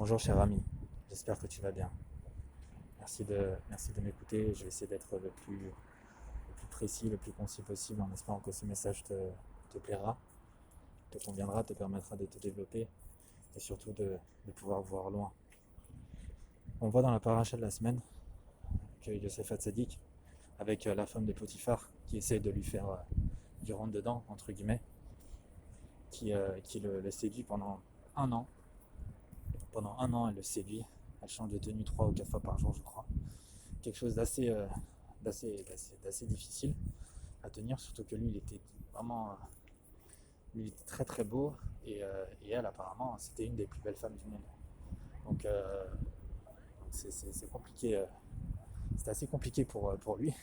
Bonjour cher ami, j'espère que tu vas bien. Merci de m'écouter. Je vais essayer d'être le plus précis, le plus concis possible en espérant que ce message te plaira, te conviendra, te permettra de te développer et surtout de pouvoir voir loin. On voit dans la paracha de la semaine que Yosef Hatzadik, avec la femme de Potiphar, qui essaie de lui faire du rentre dedans, entre guillemets, qui le séduit pendant un an. Pendant un an, elle le séduit. Elle change de tenue 3 ou 4 fois par jour, je crois. Quelque chose d'assez difficile à tenir, surtout que lui, il était vraiment lui, il était très très beau et elle, apparemment, c'était une des plus belles femmes du monde. Donc, c'est compliqué. C'était assez compliqué pour lui.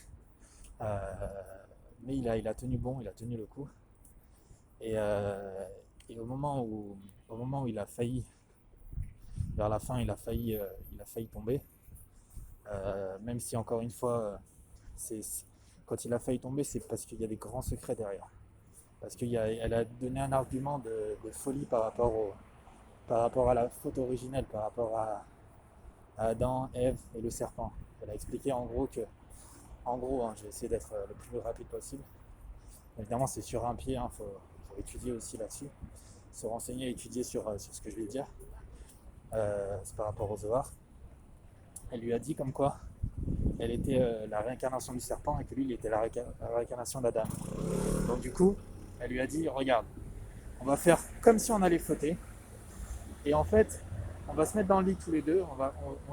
Euh, mais il a tenu bon, il a tenu le coup. Et, euh, et au moment où il a failli, vers la fin, il a failli tomber. Même si encore une fois, quand il a failli tomber, c'est parce qu'il y a des grands secrets derrière. Parce qu'elle a donné un argument de folie par rapport à la faute originelle, par rapport à Adam, Ève et le serpent. Elle a expliqué en gros, hein, je vais essayer d'être le plus rapide possible. Évidemment, c'est sur un pied, hein, faut étudier aussi là-dessus, se renseigner et étudier sur ce que je vais dire. C'est par rapport au Zohar. Elle lui a dit comme quoi elle était la réincarnation du serpent et que lui, il était la réincarnation d'Adam. Donc du coup, elle lui a dit, regarde, on va faire comme si on allait fauter. Et en fait, on va se mettre dans le lit tous les deux.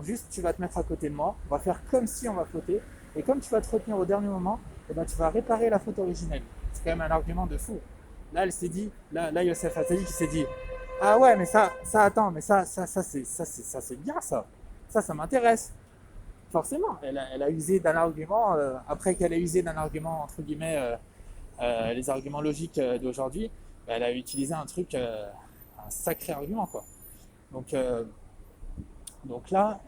Juste, tu vas te mettre à côté de moi. On va faire comme si on va fauter. Et comme tu vas te retenir au dernier moment, eh ben, tu vas réparer la faute originelle. C'est quand même un argument de fou. Là, elle s'est dit, là Youssef Attali qui s'est dit, ah ouais, mais attends, mais c'est bien ça. Ça m'intéresse. Forcément, elle a usé d'un argument, après qu'elle ait usé d'un argument, entre guillemets, les arguments logiques d'aujourd'hui, elle a utilisé un sacré argument, quoi. Donc, donc là,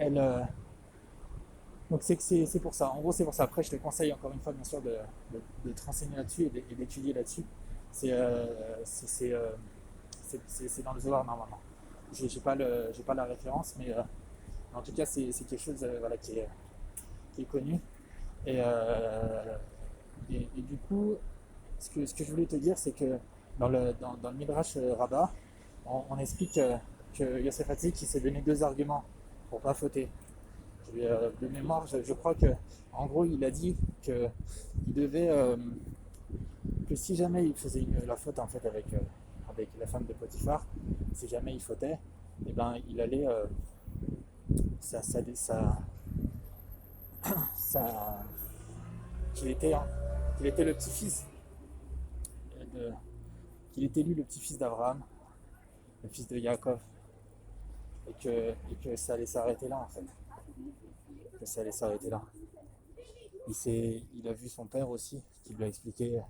donc c'est pour ça. En gros, c'est pour ça. Après, je te conseille encore une fois, bien sûr, de te renseigner là-dessus et d'étudier là-dessus. C'est euh, c'est c'est, euh, c'est dans le Zohar normalement. J'ai pas la référence, mais en tout cas, c'est quelque chose voilà, qui est connu. Et, et du coup, ce que je voulais te dire, c'est que dans le Midrash Rabbah, on explique que Yosef Hatzik qui s'est donné deux arguments pour pas fauter. De mémoire, je crois que en gros, il a dit que il devait que si jamais il faisait la faute en fait avec la femme de Potiphar, si jamais il fautait, et ben il allait ça, ça, ça, ça qu'il était qu'il était le petit-fils de qu'il était lui le petit-fils d'Abraham, le fils de Yaakov, et que ça allait s'arrêter là en fait, que ça allait s'arrêter là. Il a vu son père aussi, qui lui a expliqué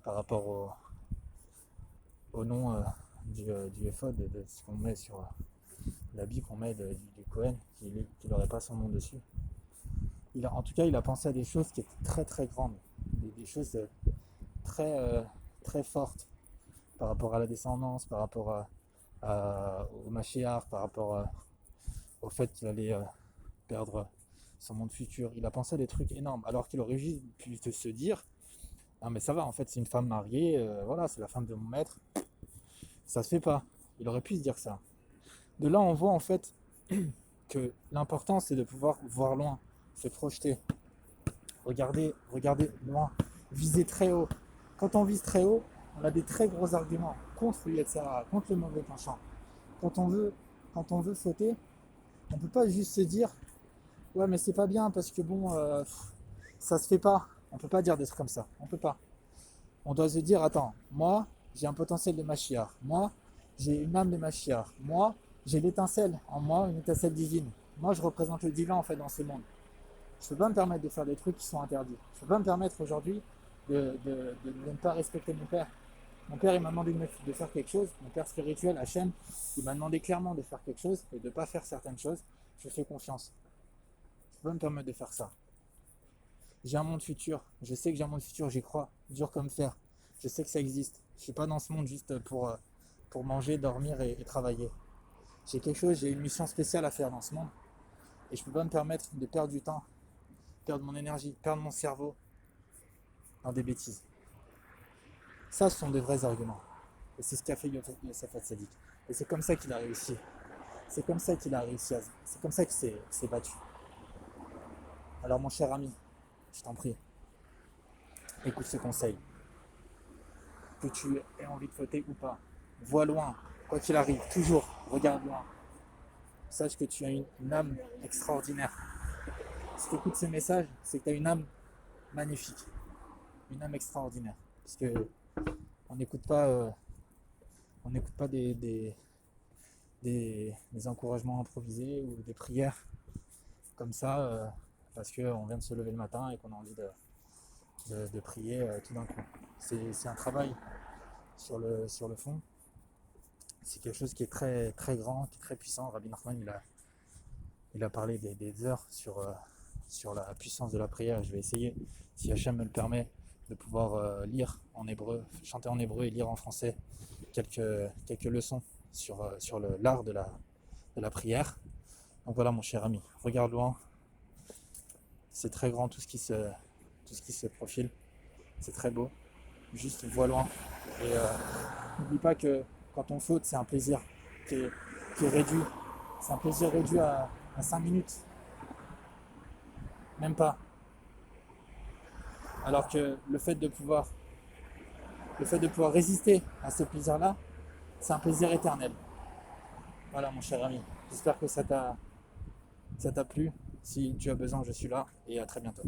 par rapport au nom du éphod, de ce qu'on met sur l'habit qu'on met du Cohen, qu'il n'aurait pas son nom dessus. En tout cas, il a pensé à des choses qui étaient très très grandes, des choses très très fortes par rapport à la descendance, par rapport au Mashiach, par rapport au fait qu'il allait perdre son monde futur. Il a pensé à des trucs énormes, alors qu'il aurait juste pu se dire, non mais ça va, en fait c'est une femme mariée, voilà, c'est la femme de mon maître, ça se fait pas. Il aurait pu se dire ça. De là, on voit en fait que l'important c'est de pouvoir voir loin, se projeter, regarder loin, viser très haut. Quand on vise très haut, on a des très gros arguments contre l'Yetzirah, contre le mauvais penchant. Quand on veut, quand on veut sauter, on peut pas juste se dire ouais mais c'est pas bien parce que bon ça se fait pas. On peut pas dire des trucs comme ça. On peut pas. On doit se dire attends, moi j'ai un potentiel de Mashiach. Moi j'ai une âme de Mashiach. Moi j'ai l'étincelle en moi, une étincelle divine. Moi je représente le divin en fait dans ce monde. Je peux pas me permettre de faire des trucs qui sont interdits. Je peux pas me permettre aujourd'hui de ne pas respecter mon père. Mon père, il m'a demandé de faire quelque chose. Mon père spirituel, Hachem, il m'a demandé clairement de faire quelque chose et de ne pas faire certaines choses. Je fais confiance. Je peux pas me permettre de faire ça. J'ai un monde futur. Je sais que j'ai un monde futur, j'y crois. Dur comme fer. Je sais que ça existe. Je suis pas dans ce monde juste pour manger, dormir et travailler. J'ai quelque chose, j'ai une mission spéciale à faire dans ce monde. Et je peux pas me permettre de perdre du temps, perdre mon énergie, perdre mon cerveau dans des bêtises. Ça, ce sont des vrais arguments. Et c'est ce qu'a fait Youssef Sadiq. Et c'est comme ça qu'il a réussi. C'est comme ça qu'il a réussi. C'est comme ça qu'il s'est battu. Alors mon cher ami, je t'en prie, écoute ce conseil. Que tu aies envie de fauter ou pas, vois loin, quoi qu'il arrive, toujours, regarde loin. Sache que tu as une âme extraordinaire. Si tu écoutes ces messages, c'est que tu as une âme magnifique, une âme extraordinaire. Parce que on n'écoute pas, des encouragements improvisés ou des prières comme ça parce qu'on vient de se lever le matin et qu'on a envie de prier tout d'un coup. C'est un travail sur le fond. C'est quelque chose qui est très, très grand, qui est très puissant. Rabbi Nachman, il a parlé des heures sur la puissance de la prière. Je vais essayer, si Hachem me le permet, de pouvoir lire en hébreu, chanter en hébreu et lire en français quelques leçons sur l'art de la prière. Donc voilà mon cher ami, regarde loin, c'est très grand tout ce qui se profile, c'est très beau, juste vois loin. Et n'oublie pas que quand on faute, c'est un plaisir qui est réduit, c'est un plaisir réduit à 5 minutes, même pas. Alors que le fait de pouvoir résister à ce plaisir-là, c'est un plaisir éternel. Voilà mon cher ami, j'espère que ça t'a plu. Si tu as besoin, je suis là et à très bientôt.